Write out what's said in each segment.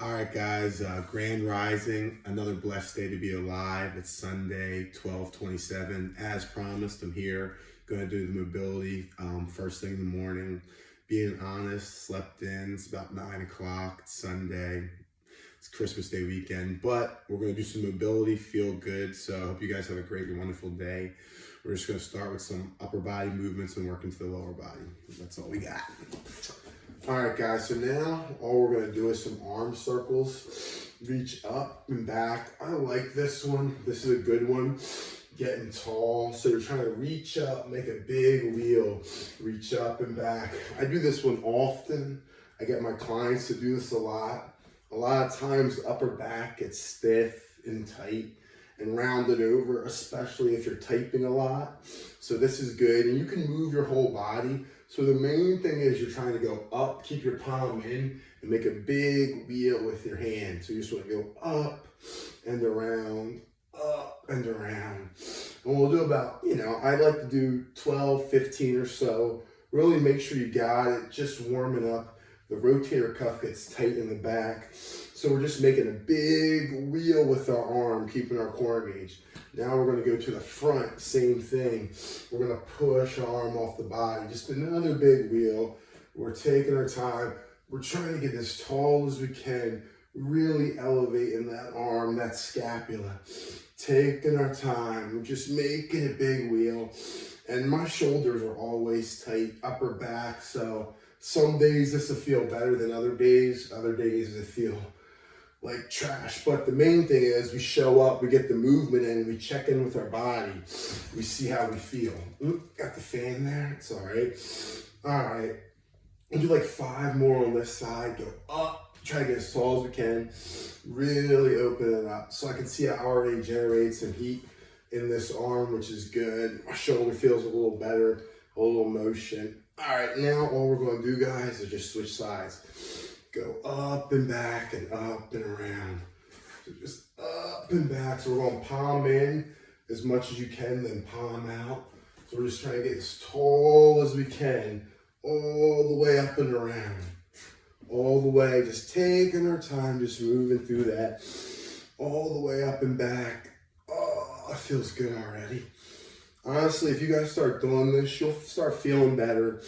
All right, guys, Grand Rising, another blessed day to be alive. It's Sunday, 12/27. As promised, I'm here, going to do the mobility first thing in the morning. Being honest, slept in. It's about 9 o'clock. It's Sunday. It's Christmas Day weekend, but we're going to do some mobility, feel good. So I hope you guys have a great and wonderful day. We're just going to start with some upper body movements and work into the lower body. That's all we got. All right, guys, so now all we're gonna do is some arm circles. Reach up and back. I like this one. This is a good one. Getting tall. So you're trying to reach up, make a big wheel, reach up and back. I do this one often. I get my clients to do this a lot. A lot of times the upper back gets stiff and tight and rounded over, especially if you're typing a lot. So this is good, and you can move your whole body. So the main thing is you're trying to go up, keep your palm in, and make a big wheel with your hand. So you just want to go up and around, up and around. And we'll do about, I like to do 12, 15 or so. Really make sure you got it, just warming up. The rotator cuff gets tight in the back. So we're just making a big wheel with our arm, keeping our core engaged. Now we're going to go to the front, same thing. We're going to push our arm off the body, just another big wheel. We're taking our time. We're trying to get as tall as we can, really elevating that arm, that scapula. Taking our time, we're just making a big wheel. And my shoulders are always tight, upper back, so some days this will feel better than other days. Other days it feel like trash. But the main thing is we show up, we get the movement in, we check in with our body. We see how we feel. Got the fan there, it's all right. All right, we'll do like 5 more on this side. Go up, try to get as tall as we can. Really open it up. So I can see I already generate some heat in this arm, which is good. My shoulder feels a little better, a little motion. All right, now all we're gonna do, guys, is just switch sides. Go up and back and up and around. So just up and back. So we're going palm in as much as you can, then palm out. So we're just trying to get as tall as we can, all the way up and around. All the way, just taking our time, just moving through that. All the way up and back. Oh, it feels good already. Honestly, if you guys start doing this, you'll start feeling better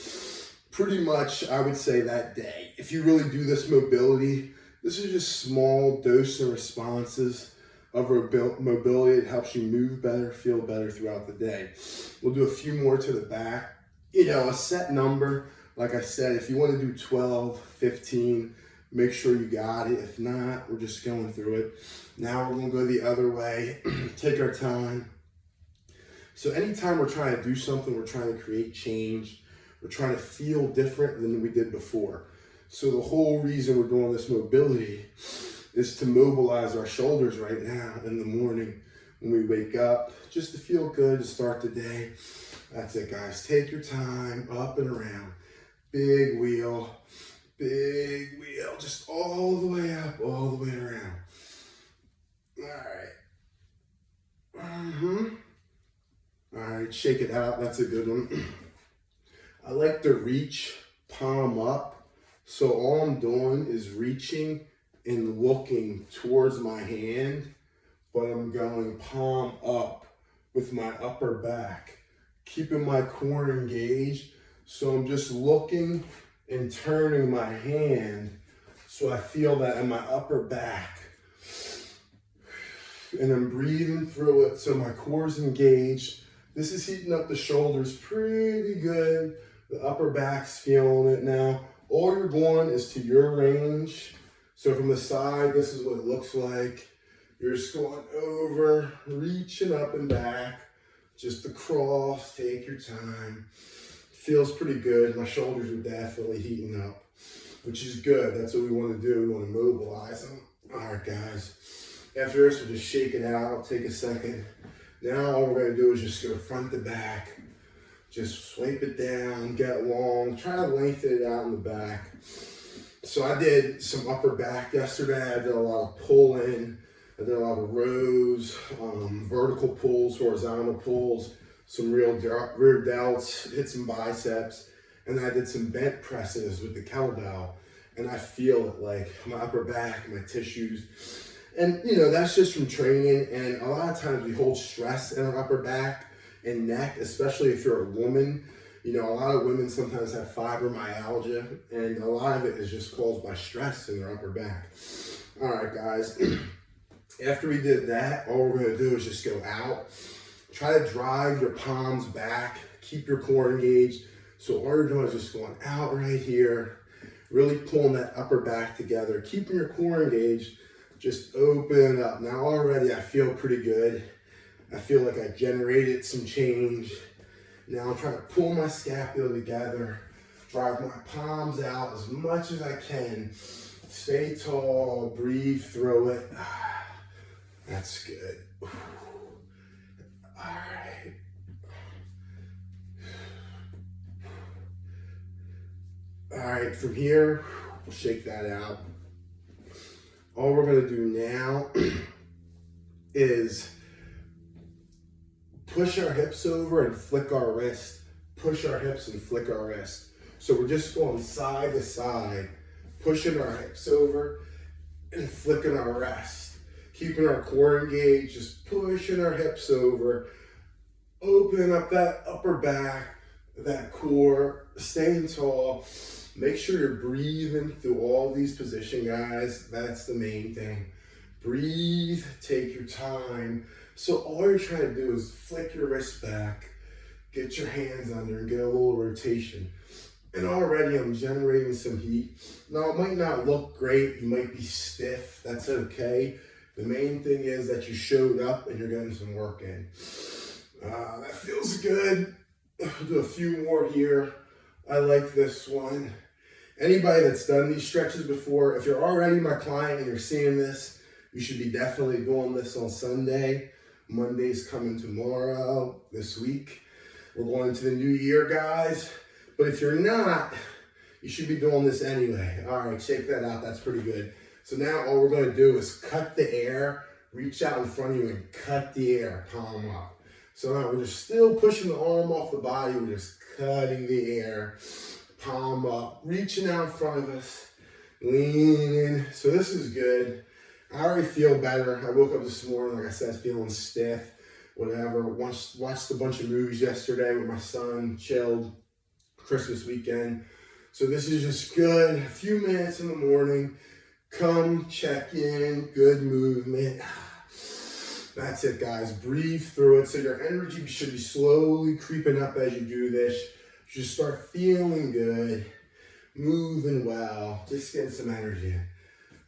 pretty much, I would say, that day. If you really do this mobility, this is just small dose and responses of mobility. It helps you move better, feel better throughout the day. We'll do a few more to the back. A set number. Like I said, if you want to do 12, 15, make sure you got it. If not, we're just going through it. Now we're going to go the other way. Take our time. So anytime we're trying to do something, we're trying to create change. We're trying to feel different than we did before. So the whole reason we're doing this mobility is to mobilize our shoulders right now in the morning when we wake up, just to feel good to start the day. That's it, guys. Take your time, up and around. Big wheel, just all the way up, all the way around. All right. All right, shake it out. That's a good one. I like to reach palm up. So all I'm doing is reaching and looking towards my hand, but I'm going palm up with my upper back, keeping my core engaged. So I'm just looking and turning my hand so I feel that in my upper back. And I'm breathing through it so my core's engaged. This is heating up the shoulders pretty good. The upper back's feeling it now. All you're going is to your range. So from the side, this is what it looks like. You're just going over, reaching up and back, just across, take your time. Feels pretty good. My shoulders are definitely heating up, which is good. That's what we want to do. We want to mobilize them. All right, guys. After this, we'll just shake it out. Take a second. Now all we're going to do is just go front to back. Just swipe it down, get long, try to lengthen it out in the back. So I did some upper back yesterday. I did a lot of pull-in. I did a lot of rows, vertical pulls, horizontal pulls, some rear delts, hit some biceps, and then I did some bent presses with the kettlebell. and I feel it, like my upper back, my tissues. And you know, that's just from training. And a lot of times we hold stress in our upper back and neck, especially if you're a woman. You know, a lot of women sometimes have fibromyalgia, and a lot of it is just caused by stress in their upper back. All right, guys. After we did that, all we're gonna do is just go out. Try to drive your palms back. Keep your core engaged. So all you're doing is just going out right here, really pulling that upper back together, keeping your core engaged, just open it up. Now already I feel pretty good. I feel like I generated some change. Now I'm trying to pull my scapula together, drive my palms out as much as I can. Stay tall, breathe through it. That's good. All right. All right, from here, we'll shake that out. All we're gonna do now is push our hips over and flick our wrist. Push our hips and flick our wrist. So we're just going side to side, pushing our hips over and flicking our wrist. Keeping our core engaged, just pushing our hips over, open up that upper back, that core, staying tall. Make sure you're breathing through all these positions, guys. That's the main thing. Breathe, take your time. So all you're trying to do is flick your wrist back, get your hands under and get a little rotation. And already I'm generating some heat. Now it might not look great, you might be stiff, that's okay. The main thing is that you showed up and you're getting some work in. That feels good. I'll do a few more here. I like this one. Anybody that's done these stretches before, if you're already my client and you're seeing this, you should be definitely doing this on Sunday. Monday's coming tomorrow, this week. We're going into the new year, guys. But if you're not, you should be doing this anyway. All right, shake that out. That's pretty good. So now all we're going to do is cut the air, reach out in front of you and cut the air, palm up. So now we're just still pushing the arm off the body. We're just cutting the air, palm up, reaching out in front of us, leaning. So this is good. I already feel better. I woke up this morning, like I said, feeling stiff, whatever. Watched a bunch of movies yesterday with my son, chilled, Christmas weekend. So this is just good. A few minutes in the morning. Come, check in, good movement. That's it, guys. Breathe through it. So your energy should be slowly creeping up as you do this. You just start feeling good, moving well, just getting some energy in.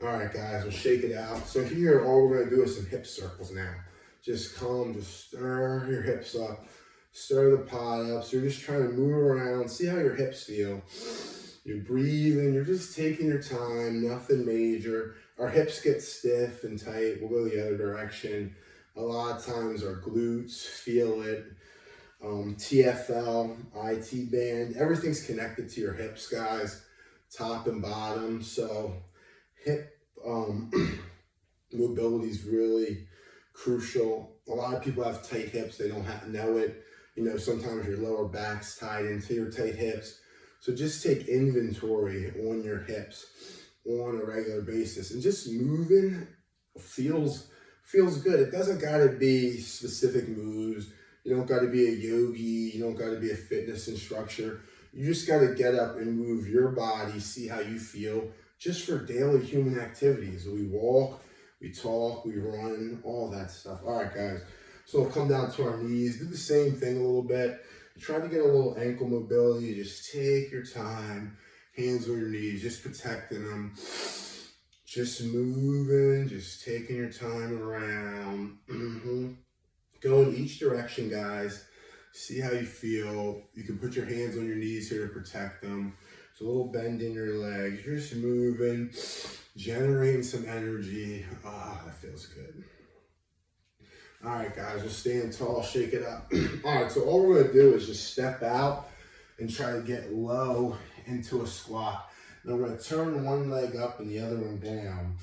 All right, guys, we'll shake it out. So here, all we're gonna do is some hip circles now. Just come, just stir your hips up, stir the pot up. So you're just trying to move around, see how your hips feel. You're breathing, you're just taking your time, nothing major. Our hips get stiff and tight. We'll go the other direction. A lot of times our glutes feel it. TFL, IT band, everything's connected to your hips, guys, top and bottom. So hip mobility is really crucial. A lot of people have tight hips, they don't know it. You know, sometimes your lower back's tied into your tight hips. So just take inventory on your hips on a regular basis, and just moving feels good. It doesn't gotta be specific moves. You don't gotta be a yogi, you don't gotta be a fitness instructor. You just gotta get up and move your body, see how you feel, just for daily human activities. We walk, we talk, we run, all that stuff. All right, guys. So we'll come down to our knees, do the same thing a little bit. Try to get a little ankle mobility. Just take your time. Hands on your knees, just protecting them. Just moving, just taking your time around. Go in each direction, guys. See how you feel. You can put your hands on your knees here to protect them. So a little bend in your legs. You're just moving, generating some energy. That feels good. All right, guys, we're staying tall, shake it up. All right, so all we're gonna do is just step out and try to get low into a squat. Now we're gonna turn one leg up and the other one down.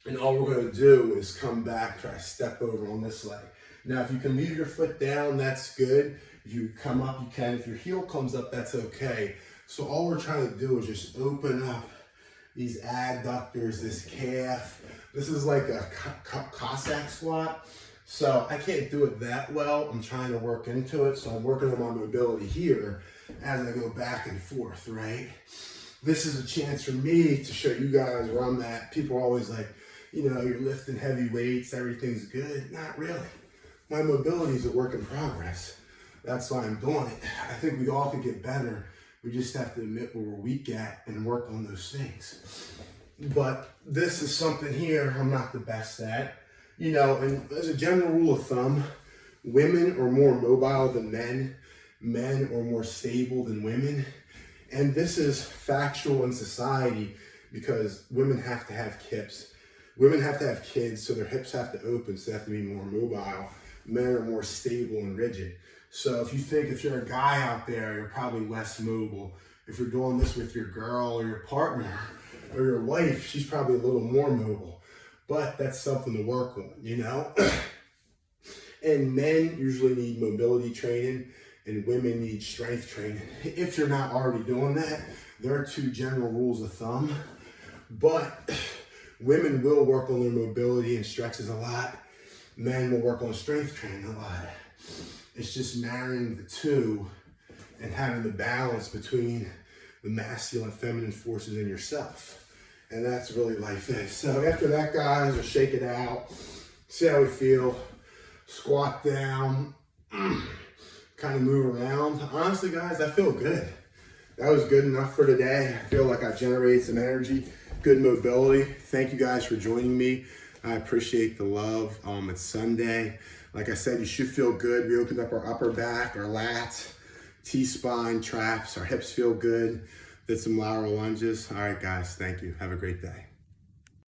And all we're gonna do is come back, try to step over on this leg. Now, if you can leave your foot down, that's good. If you come up, you can. If your heel comes up, that's okay. So all we're trying to do is just open up these adductors, this calf. This is like a Cossack squat. So I can't do it that well. I'm trying to work into it. So I'm working on my mobility here as I go back and forth, right? This is a chance for me to show you guys where I'm at. People are always like, you know, you're lifting heavy weights, everything's good. Not really. My mobility is a work in progress. That's why I'm doing it. I think we all could get better. We just have to admit where we're weak at and work on those things. But this is something here I'm not the best at. You know, and as a general rule of thumb, women are more mobile than men. Men are more stable than women. And this is factual in society because women have to have hips. Women have to have kids, so their hips have to open, so they have to be more mobile. Men are more stable and rigid. So if you think if you're a guy out there, you're probably less mobile. If you're doing this with your girl or your partner or your wife, she's probably a little more mobile. But that's something to work on, you know? And men usually need mobility training and women need strength training. If you're not already doing that, there are two general rules of thumb. But women will work on their mobility and stretches a lot. Men will work on strength training a lot. It's just marrying the two and having the balance between the masculine and feminine forces in yourself. And that's really life is. So after that, guys, we'll shake it out. See how we feel. Squat down. Kind of move around. Honestly, guys, I feel good. That was good enough for today. I feel like I generated some energy, good mobility. Thank you guys for joining me. I appreciate the love. It's Sunday. Like I said, you should feel good. We opened up our upper back, our lats, T-spine, traps. Our hips feel good. Did some lateral lunges. All right, guys, thank you. Have a great day.